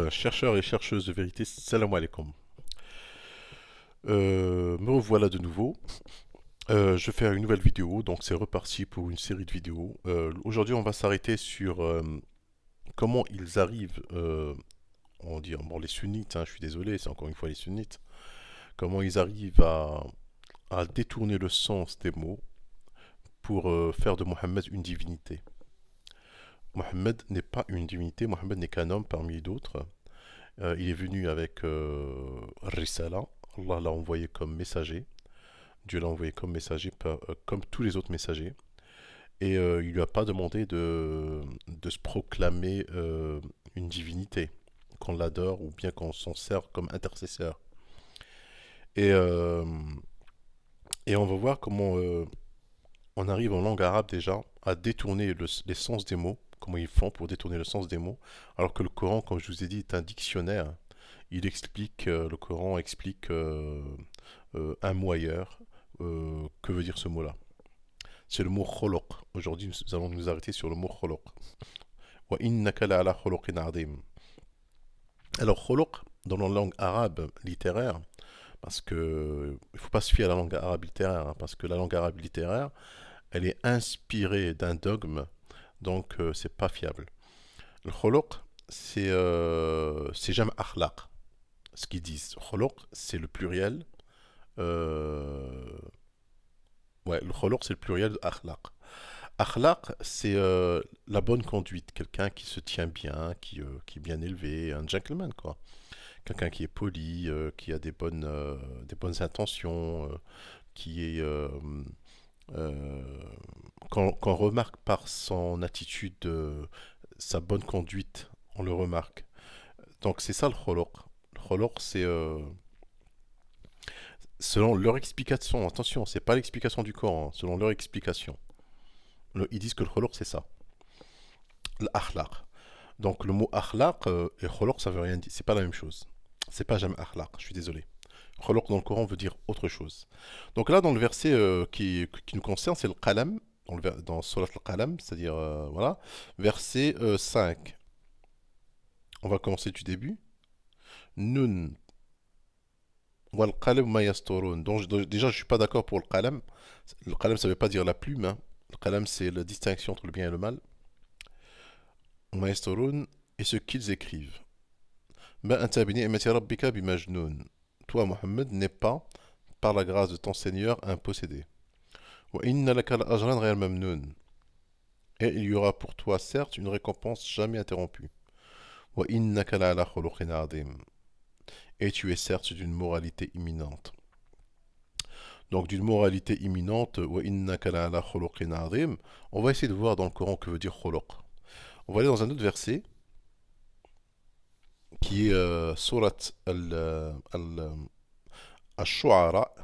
Chercheurs et chercheuses de vérité, salam alaikum. Me revoilà de nouveau. Je vais faire une nouvelle vidéo, donc c'est reparti pour une série de vidéos. Aujourd'hui, on va s'arrêter sur comment ils arrivent, on dit, bon, les sunnites, hein, je suis désolé, c'est encore une fois les sunnites, comment ils arrivent à détourner le sens des mots pour faire de Mohammed une divinité. Mohammed n'est pas une divinité, Mohammed n'est qu'un homme parmi d'autres. Il est venu avec Risala. Allah l'a envoyé comme messager. Dieu l'a envoyé comme messager, comme tous les autres messagers. Et il lui a pas demandé de se proclamer une divinité, qu'on l'adore ou bien qu'on s'en sert comme intercesseur. Et, euh, et on va voir comment on arrive en langue arabe déjà à détourner les sens des mots, comment ils font pour détourner le sens des mots, alors que le Coran, comme je vous ai dit, est un dictionnaire. Il explique, le Coran explique un mot ailleurs. Que veut dire ce mot-là? C'est le mot kholoq. Aujourd'hui, nous allons nous arrêter sur le mot kholoq. Wa innaka la ala kholoqin adim. Alors, kholoq, dans la langue arabe littéraire, parce que il ne faut pas se fier à la langue arabe littéraire, hein, parce que la langue arabe littéraire, elle est inspirée d'un dogme, donc c'est pas fiable. Le kholoq, c'est jamais akhlaq. Ce qu'ils disent, kholoq, c'est le pluriel. Euh, ouais, le kholoq, c'est le pluriel de akhlaq. Akhlaq, c'est la bonne conduite, quelqu'un qui se tient bien, qui est bien élevé, un gentleman, quoi. Quelqu'un qui est poli, qui a des bonnes intentions, qui est euh, qu'on remarque par son attitude, sa bonne conduite, on le remarque. Donc c'est ça le kholoq. Le kholoq, c'est selon leur explication. Attention, c'est pas l'explication du Coran, hein, selon leur explication. Ils disent que le kholoq c'est ça, l'akhlaq. Donc le mot akhlaq et kholoq, ça veut rien dire. C'est pas la même chose. C'est pas jamais akhlaq, je suis désolé. Kholoq dans le Coran veut dire autre chose. Donc là, dans le verset qui nous concerne, c'est le qalam, dans Surat al-Qalam, c'est-à-dire, voilà, verset 5. On va commencer du début. Nun wal qalam ma yasturun. Donc déjà, je suis pas d'accord pour le qalam. Le qalam, ça veut pas dire la plume, hein. Le qalam, c'est la distinction entre le bien et le mal. Ma yasturun et ce qu'ils écrivent. Ma anta bi ni'mati rabbika bi majnun. Toi, Mohammed, n'es pas, par la grâce de ton Seigneur, un possédé. Wa inna laka al-ajran ghayr mamnun. Et il y aura pour toi, certes, une récompense jamais interrompue. Wa innaka la ala khuluqin adim. Et tu es certes d'une moralité imminente. Donc d'une moralité imminente, wa innaka la ala khuluqin adim. On va essayer de voir dans le Coran que veut dire khuluq. On va aller dans un autre verset qui est surat al-Shu'ara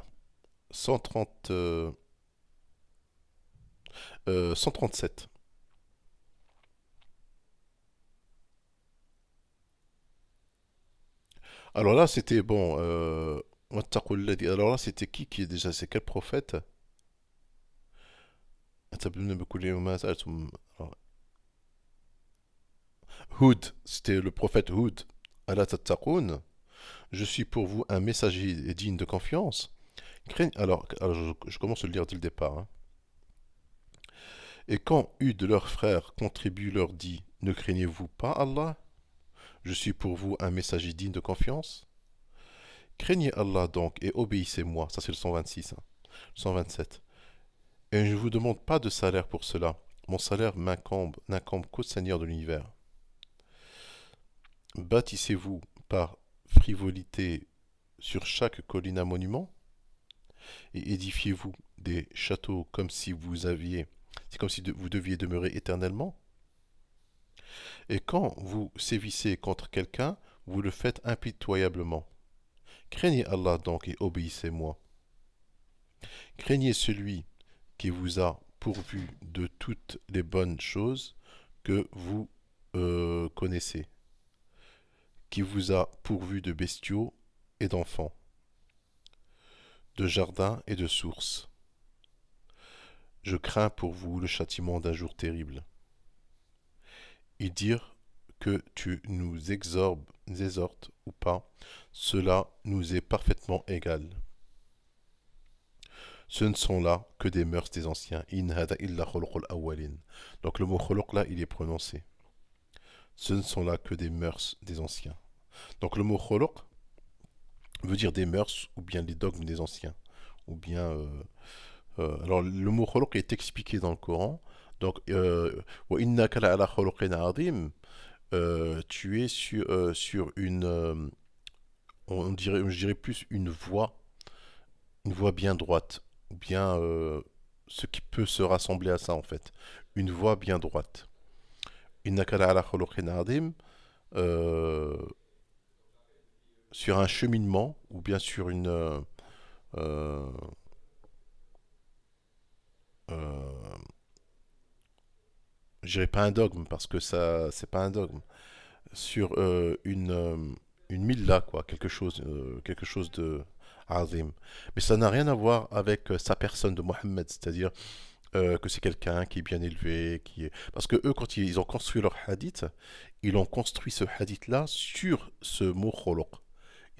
130, 137. Alors là, c'était bon. Alors là, c'était qui est déjà? C'est quel prophète? Alors, Houd, c'était le prophète Houd. Allah tattaqoun, je suis pour vous un messager digne de confiance. Alors, je commence à le lire dès le départ, hein. Et quand Hud de leurs frères contribue leur dit, ne craignez-vous pas Allah? Je suis pour vous un messager digne de confiance. Craignez Allah donc et obéissez-moi. Ça c'est le 126, hein. 127. Et je ne vous demande pas de salaire pour cela. Mon salaire n'incombe qu'au Seigneur de l'univers. Bâtissez-vous par frivolité sur chaque colline un monument, et édifiez-vous des châteaux comme si c'est comme si vous deviez demeurer éternellement. Et quand vous sévissez contre quelqu'un, vous le faites impitoyablement. Craignez Allah donc et obéissez-moi. Craignez celui qui vous a pourvu de toutes les bonnes choses que vous connaissez, qui vous a pourvu de bestiaux et d'enfants, de jardins et de sources. Je crains pour vous le châtiment d'un jour terrible. Ils dirent que tu nous exhortes ou pas, cela nous est parfaitement égal. Ce ne sont là que des mœurs des anciens. In hada illa khuluqul awwalin. Donc le mot khuluq là, il est prononcé. Ce ne sont là que des mœurs des anciens. Donc le mot khuluq veut dire des mœurs ou bien les dogmes des anciens. Ou bien. Alors le mot khuluq est expliqué dans le Coran. Donc, wa innaka la'ala khuluqin azim. Tu es sur une. Je dirais plus une voie bien droite. Ou bien ce qui peut se rassembler à ça en fait. Une voie bien droite. Innaka la'ala khuluqin azim. euh, sur un cheminement ou bien sur une euh, euh, je dirais pas un dogme parce que ça c'est pas un dogme sur une milla quoi quelque chose de azim mais ça n'a rien à voir avec sa personne de Mohammed c'est-à-dire que c'est quelqu'un qui est bien élevé qui est parce que eux quand ils ont construit leur hadith ils ont construit ce hadith là sur ce mot kholoq.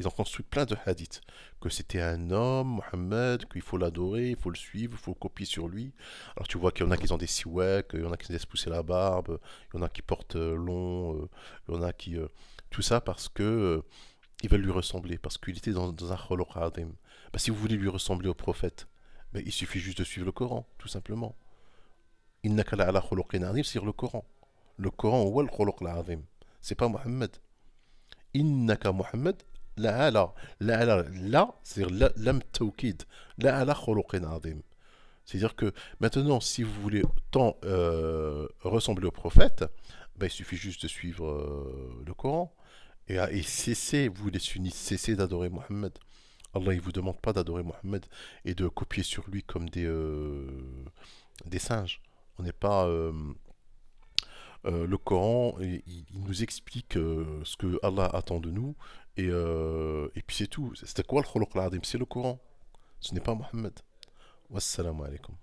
Ils ont construit plein de hadiths. Que c'était un homme, Mohammed, qu'il faut l'adorer, il faut le suivre, il faut copier sur lui. Alors tu vois qu'il y en a qui ont des siwaks, il y en a qui se laissent pousser la barbe, il y en a qui portent long, il y en a qui... tout ça parce que ils veulent lui ressembler, parce qu'il était dans un khuluq azim. Bah, si vous voulez lui ressembler au prophète, bah, il suffit juste de suivre le Coran, tout simplement. Innaka la'ala khuluqin azim, c'est le Coran. Le Coran, ou le khuluq azim. C'est pas Mohammed. Innaka Mohammed la ala la c'est lam tawkid la ala khuluqin azim. C'est-à-dire que maintenant si vous voulez tant ressembler au prophète ben, il suffit juste de suivre le Coran et cessez vous les sunnites cessez d'adorer Mohammed. Allah il vous demande pas d'adorer Mohammed et de copier sur lui comme des singes. On n'est pas le Coran, il nous explique ce que Allah attend de nous, et puis c'est tout. C'était quoi le khuluq al-azim? C'est le Coran, ce n'est pas Mohammed. Wassalamu alaikum.